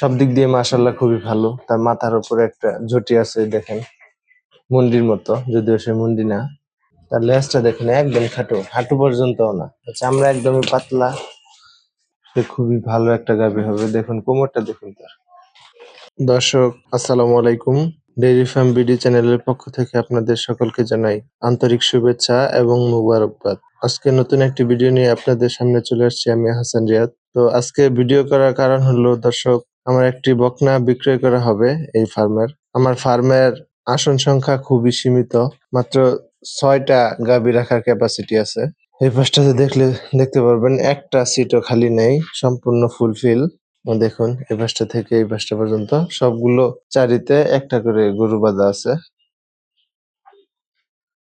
সব দিক দিয়ে মাশাআল্লাহ খুবই ভালো। তার মাথার উপরে একটা ঝুঁটি আছে দেখেন, মুন্ডির মতো, যদিও সে মুন্ডি না। তার লেজটা দেখেন একদম খাটো, হাঁটু পর্যন্তও না, চামড়া একদমই পাতলা। সে খুবই ভালো একটা গাভী হবে। দেখুন কোমরটা দেখুন তার। দর্শক আসসালামু আলাইকুম। ডেইরি ফার্ম বিডি চ্যানেলের পক্ষ থেকে আপনাদের সকলকে জানাই আন্তরিক শুভেচ্ছা এবং মুবারকবাদ। আজকে নতুন একটি ভিডিও নিয়ে আপনাদের সামনে চলে আসছি আমি হাসান রিয়াদ। তো আজকে ভিডিও করার কারণ হলো দর্শক, আমার একটি বকনা বিক্রয় করা হবে এই ফার্মের। আমার ফার্মের আসন সংখ্যা খুবই সীমিত, মাত্র 6টা গাভী রাখার ক্যাপাসিটি আছে। এই পাশটাতে দেখতে পারবেন একটা সিটও খালি নেই, সম্পূর্ণ ফুলফিল। দেখুন এই পাশটা থেকে এই পাশটা পর্যন্ত সবগুলো চারিতে একটা করে গরু বাঁধা আছে।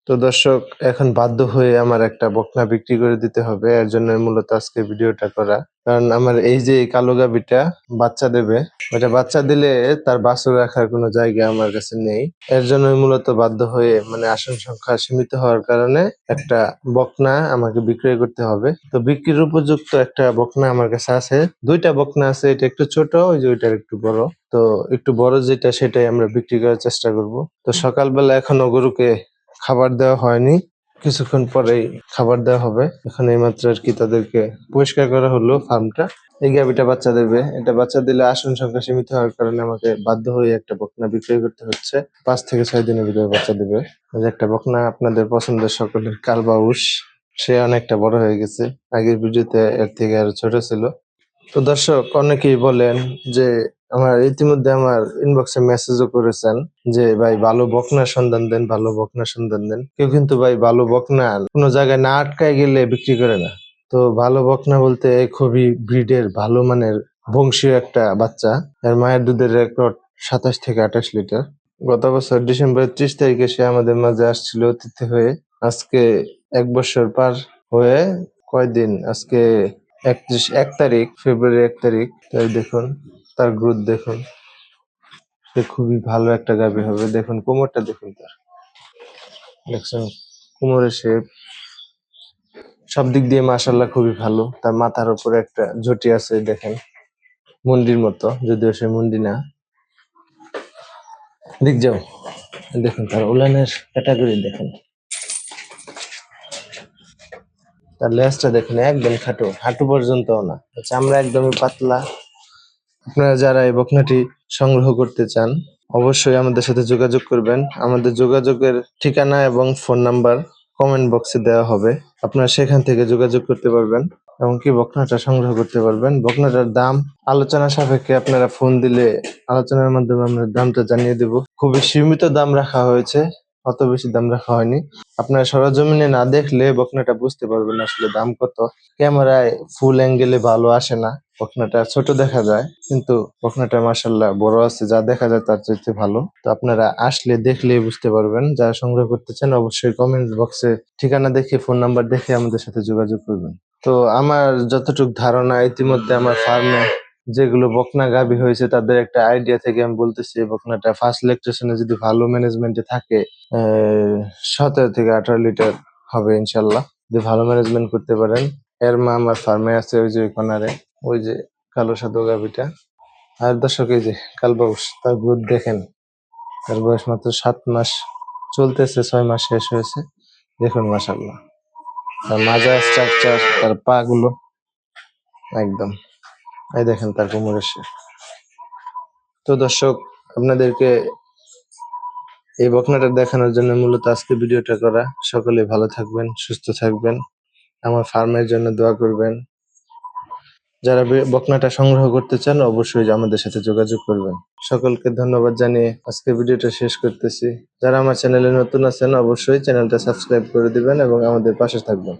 তো দর্শক, এখন বাধ্য হয়ে আমার একটা বকনা বিক্রি করে দিতে হবে, এর জন্য মূলত আজকে ভিডিওটা করা। কারণ আমার এই যে কালো গাভীটা বাচ্চা দেবে, ওটা বাচ্চা দিলে তার বাছুর রাখার কোনো জায়গা আমার কাছে নেই। এর জন্য মূলত বাধ্য হয়ে, মানে আসন সংখ্যা সীমিত হওয়ার কারণে একটা বকনা আমাকে বিক্রয় করতে হবে। তো বিক্রির উপযুক্ত একটা বকনা আমার কাছে আছে, 2টা বকনা আছে, এটা একটু ছোট, ওই যে ওইটা একটু বড়। তো একটু বড় যেটা সেটাই আমরা বিক্রি করার চেষ্টা করব। তো সকালবেলা এখনো গরুকে খাবার দেওয়া হয়নি, কিছুক্ষণ পরেই খাবার দেওয়া হবে। এখন এইমাত্র আর কি তাদেরকে পরিষ্কার করা হলো ফার্মটা। এই গাভীটা বাচ্চা দেবে, এটা বাচ্চা দিলে আসন সংখ্যা সীমিত হওয়ার কারণে আমাকে বাধ্য হয়ে একটা বকনা বিক্রয় করতে হচ্ছে। 5 থেকে 6 দিনের ভিতরে বাচ্চা দেবে। এই যে একটা বকনা আপনাদের পছন্দের সকলের কালবাউস, সে অনেকটা বড় হয়ে গেছে, আগের ভিডিওতে এর থেকে আরো ছোট ছিল। তো দর্শক, অনেকেই বলেন যে, ইতিমধ্যে আমার ইনবক্সে মেসেজও করেছেন যে ভাই ভালো বকনার সন্ধান দেন, ভালো বকনার সন্ধান দেন। কেউ কিন্তু ভাই ভালো বকনা কোনো জায়গায় না আটকায় গেলে বিক্রি করে না। তো ভালো বকনা বলতে খুবই ব্রিডের ভালো মানের বংশীয় একটা বাচ্চা। এর মায়ের দুধের রেকর্ড 27 থেকে 28 লিটার। গত বছর ডিসেম্বরের 30 তারিখে সে আমাদের মাঝে আসছিল অতিথি হয়ে। আজকে 1 বছর পার হয়ে কয়দিন, আজকে 1 তারিখ, ফেব্রুয়ারি 1 তারিখ। তাই দেখুন তার গ্রোথ দেখুন, সে খুবই ভালো একটা গাভী হবে। দেখুন কোমরটা দেখুন তার, দেখছেন কোমরের শেপ, সব দিক দিয়ে মাশাআল্লাহ খুবই ভালো। তার মাথার উপরে একটা ঝুঁটি আছে দেখেন, মুন্ডির মতো, যদিও সে মুন্ডি না। দিক যাও, দেখুন তার উলানের ক্যাটাগরি দেখেন, তার লেজটা দেখেন একদম খাটো, হাঁটু পর্যন্তও না, চামড়া একদমই পাতলা। আপনারা যারা এই বকনাটি সংগ্রহ করতে চান অবশ্যই আমাদের সাথে যোগাযোগ করবেন। আমাদের যোগাযোগের ঠিকানা এবং ফোন নাম্বার কমেন্ট বক্সে দেওয়া হবে, আপনারা সেখান থেকে যোগাযোগ করতে পারবেন এবং কি বকনাটা সংগ্রহ করতে পারবেন। বকনাটার দাম আলোচনা সাপেক্ষে আপনারা ফোন দিলে আলোচনার মাধ্যমে আমরা দামটা জানিয়ে দেব। খুবই সীমিত দাম রাখা হয়েছে, অত বেশি দাম রাখা হয়নি। আপনারা সরজমিনে না দেখলে বকনাটা বুঝতে পারবেন আসলে দাম কত। ক্যামেরায় ফুল অ্যাঙ্গেলে ভালো আসে না, বকনাটা ছোট দেখা যায়, কিন্তু বকনাটা মাশাআল্লাহ বড় আছে, যা দেখা যায় তার চাইতে ভালো। তো আপনারা আসলে দেখলেই বুঝতে পারবেন। যারা সংগ্রহ করতে চান অবশ্যই কমেন্ট বক্সে ঠিকানা দেখে, ফোন নাম্বার দেখে আমাদের সাথে যোগাযোগ করবেন। তো আমার যতটুকু ধারণা, ইতিমধ্যে আমার ফার্মে যেগুলো বকনা গাভী হয়েছে তাদের একটা আইডিয়া থেকে আমি বলতেছি, এই বকনাটা ফার্স্ট ল্যাকটেশনে যদি ভালো ম্যানেজমেন্টে থাকে 17 থেকে 18 লিটার হবে ইনশাল্লাহ, যদি ভালো ম্যানেজমেন্ট করতে পারেন। এর মা আমার ফার্মে আছে, ওই যে ওই কর্নারে, ওই যে কালো সাদা গাভীটা। আর দর্শক, এই যে কালবাউস, তার গ্রোথ দেখেন, তার বয়স মাত্র 7 মাস চলতেছে, 6 মাস শেষ হয়েছে। দেখুন মাশাআল্লাহ, তার মাজা স্ট্রাকচার, তার পা গুলো একদম, এই দেখেন তার কোমরের শেপ। তো দর্শক, আপনাদেরকে এই বকনাটা দেখানোর জন্য মূলত আজকে ভিডিওটা করা। সকলে ভালো থাকবেন, সুস্থ থাকবেন, আমার ফার্মের জন্য দোয়া করবেন। যারা বকনাটা সংগ্রহ করতে চান অবশ্যই আমাদের সাথে যোগাযোগ করবেন। সকলকে ধন্যবাদ জানিয়ে আজকে ভিডিওটা শেষ করতেছি। যারা আমার চ্যানেলে নতুন আছেন অবশ্যই চ্যানেলটা সাবস্ক্রাইব করে দিবেন এবং আমাদের পাশে থাকবেন।